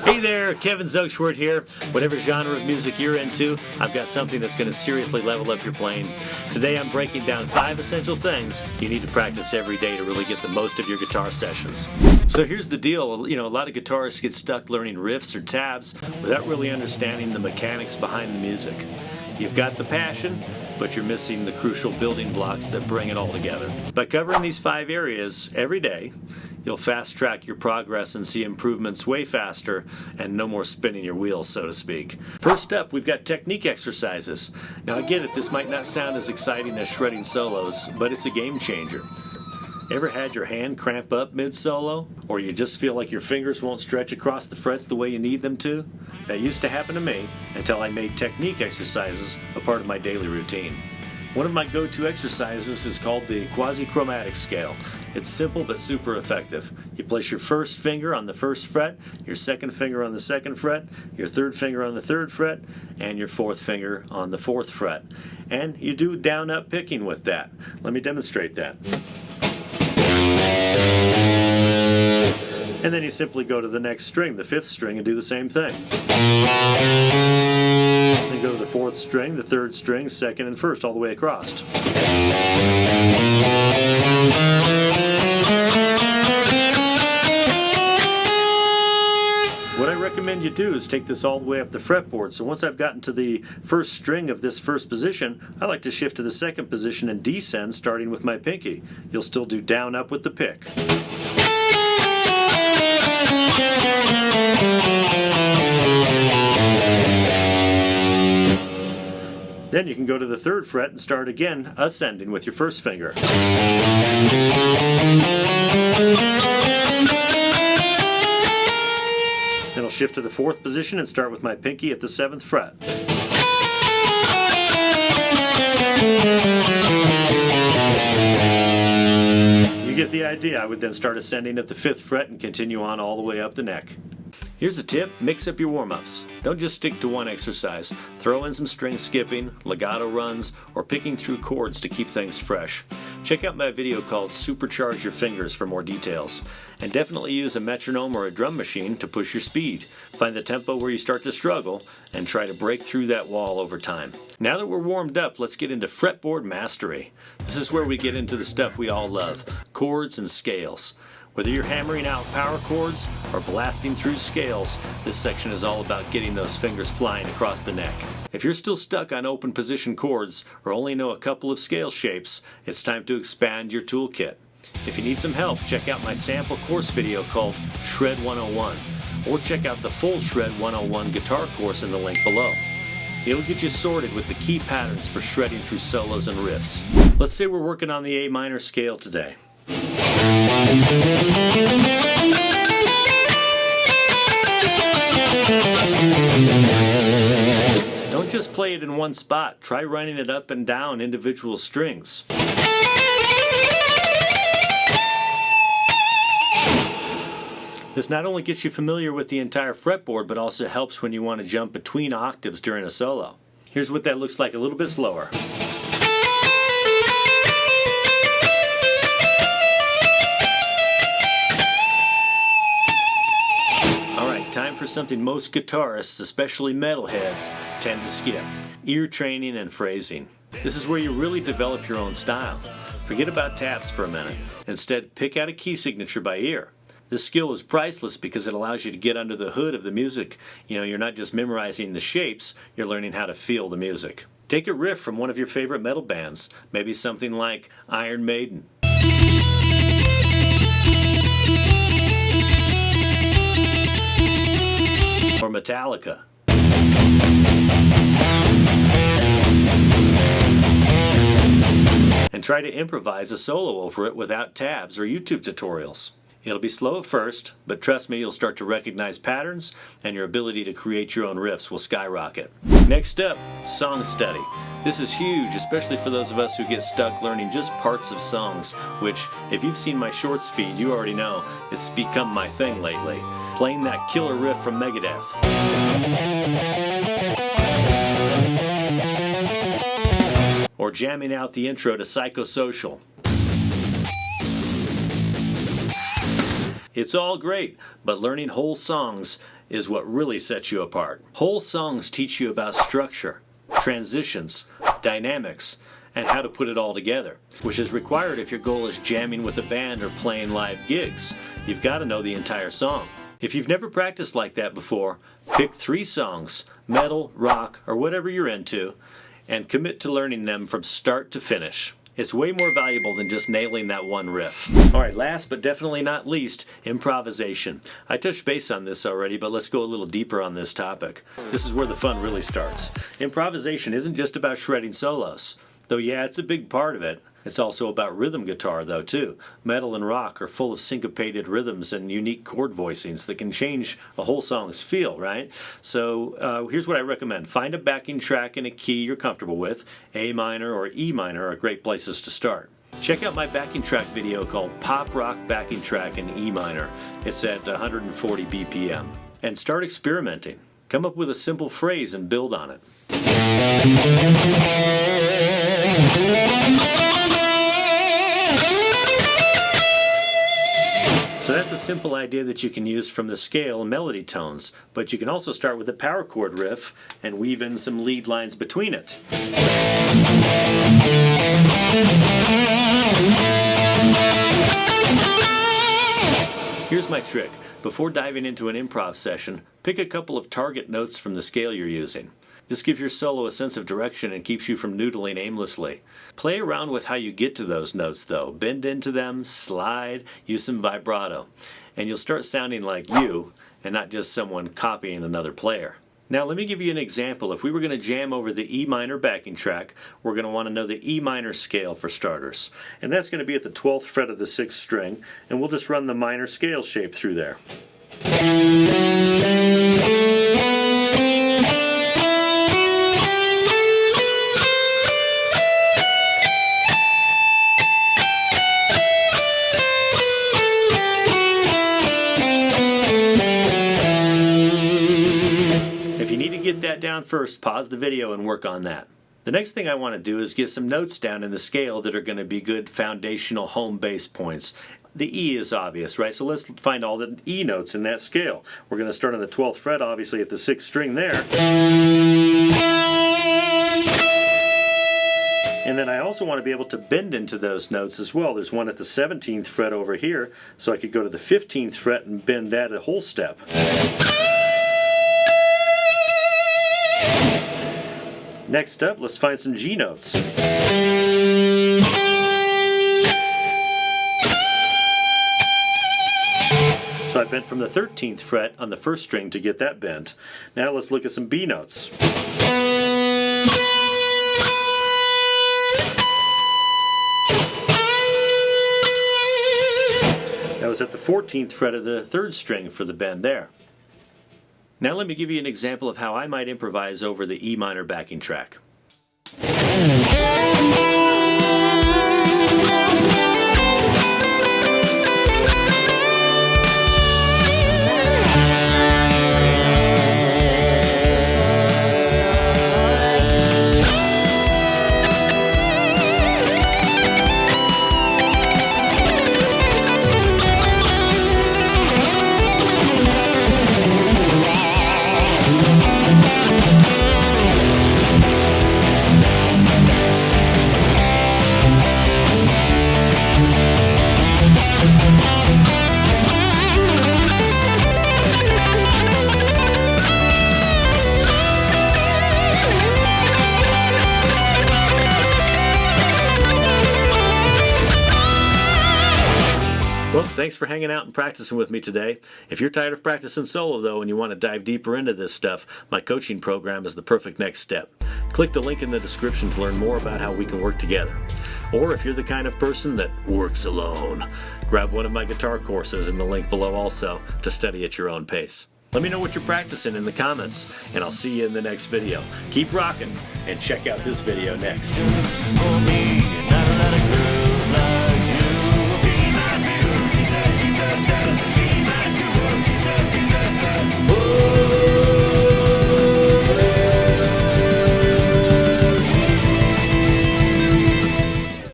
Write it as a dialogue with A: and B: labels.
A: Hey there, Kevin Zogsword here. Whatever genre of music you're into, I've got something that's going to seriously level up your playing. Today I'm breaking down 5 essential things you need to practice every day to really get the most of your guitar sessions. So here's the deal, a lot of guitarists get stuck learning riffs or tabs without really understanding the mechanics behind the music. You've got the passion, but you're missing the crucial building blocks that bring it all together. By covering these 5 areas every day, you'll fast track your progress and see improvements way faster and no more spinning your wheels, so to speak. First up, we've got technique exercises. Now I get it, this might not sound as exciting as shredding solos, but it's a game changer. Ever had your hand cramp up mid-solo? Or you just feel like your fingers won't stretch across the frets the way you need them to? That used to happen to me until I made technique exercises a part of my daily routine. One of my go-to exercises is called the quasi-chromatic scale. It's simple but super effective. You place your first finger on the first fret, your second finger on the second fret, your third finger on the third fret, and your fourth finger on the fourth fret. And you do down-up picking with that. Let me demonstrate that. And then you simply go to the next string, the 5th string, and do the same thing. Then go to the 4th string, the 3rd string, 2nd and 1st, all the way across. What I recommend you do is take this all the way up the fretboard. So once I've gotten to the 1st string of this 1st position, I like to shift to the 2nd position and descend starting with my pinky. You'll still do down up with the pick. Then you can go to the 3rd fret and start again ascending with your first finger. Then I'll shift to the 4th position and start with my pinky at the 7th fret. You get the idea. I would then start ascending at the 5th fret and continue on all the way up the neck. Here's a tip, mix up your warm-ups. Don't just stick to one exercise. Throw in some string skipping, legato runs, or picking through chords to keep things fresh. Check out my video called Supercharge Your Fingers for more details. And definitely use a metronome or a drum machine to push your speed. Find the tempo where you start to struggle and try to break through that wall over time. Now that we're warmed up, let's get into Fretboard Mastery. This is where we get into the stuff we all love, chords and scales. Whether you're hammering out power chords or blasting through scales, this section is all about getting those fingers flying across the neck. If you're still stuck on open position chords or only know a couple of scale shapes, it's time to expand your toolkit. If you need some help, check out my sample course video called Shred 101, or check out the full Shred 101 guitar course in the link below. It'll get you sorted with the key patterns for shredding through solos and riffs. Let's say we're working on the A minor scale today. Don't just play it in one spot. Try running it up and down individual strings. This not only gets you familiar with the entire fretboard, but also helps when you want to jump between octaves during a solo. Here's what that looks like a little bit slower. Time for something most guitarists, especially metalheads, tend to skip: ear training and phrasing. This is where you really develop your own style. Forget about tabs for a minute. Instead, pick out a key signature by ear. This skill is priceless because it allows you to get under the hood of the music. You're not just memorizing the shapes, you're learning how to feel the music. Take a riff from one of your favorite metal bands, maybe something like Iron Maiden. Or Metallica. And try to improvise a solo over it without tabs or YouTube tutorials. It'll be slow at first, but trust me, you'll start to recognize patterns and your ability to create your own riffs will skyrocket. Next up, song study. This is huge, especially for those of us who get stuck learning just parts of songs, which, if you've seen my shorts feed, you already know it's become my thing lately. Playing that killer riff from Megadeth. Or jamming out the intro to Psychosocial. It's all great, but learning whole songs is what really sets you apart. Whole songs teach you about structure, transitions, dynamics, and how to put it all together, which is required if your goal is jamming with a band or playing live gigs. You've got to know the entire song. If you've never practiced like that before, pick 3 songs, metal, rock, or whatever you're into, and commit to learning them from start to finish. It's way more valuable than just nailing that one riff. Alright, last but definitely not least, improvisation. I touched base on this already, but let's go a little deeper on this topic. This is where the fun really starts. Improvisation isn't just about shredding solos. Though yeah, it's a big part of it. It's also about rhythm guitar though too. Metal and rock are full of syncopated rhythms and unique chord voicings that can change a whole song's feel, right? So here's what I recommend. Find a backing track in a key you're comfortable with. A minor or E minor are great places to start. Check out my backing track video called Pop Rock Backing Track in E minor. It's at 140 BPM. And start experimenting. Come up with a simple phrase and build on it. So that's a simple idea that you can use from the scale and melody tones, but you can also start with a power chord riff and weave in some lead lines between it. Here's my trick. Before diving into an improv session, pick a couple of target notes from the scale you're using. This gives your solo a sense of direction and keeps you from noodling aimlessly. Play around with how you get to those notes though. Bend into them, slide, use some vibrato. And you'll start sounding like you and not just someone copying another player. Now let me give you an example. If we were going to jam over the E minor backing track, we're going to want to know the E minor scale for starters. And that's going to be at the 12th fret of the 6th string, and we'll just run the minor scale shape through there. Get that down first, pause the video and work on that. The next thing I want to do is get some notes down in the scale that are going to be good foundational home base points. The E is obvious, right? So let's find all the E notes in that scale. We're going to start on the 12th fret, obviously at the 6th string there. And then I also want to be able to bend into those notes as well. There's one at the 17th fret over here, so I could go to the 15th fret and bend that a whole step. Next up, let's find some G notes. So I bent from the 13th fret on the 1st string to get that bent. Now let's look at some B notes. That was at the 14th fret of the 3rd string for the bend there. Now let me give you an example of how I might improvise over the E minor backing track. Well, thanks for hanging out and practicing with me today. If you're tired of practicing solo though and you want to dive deeper into this stuff, my coaching program is the perfect next step. Click the link in the description to learn more about how we can work together. Or if you're the kind of person that works alone, grab one of my guitar courses in the link below also to study at your own pace. Let me know what you're practicing in the comments, and I'll see you in the next video. Keep rocking, and check out this video next.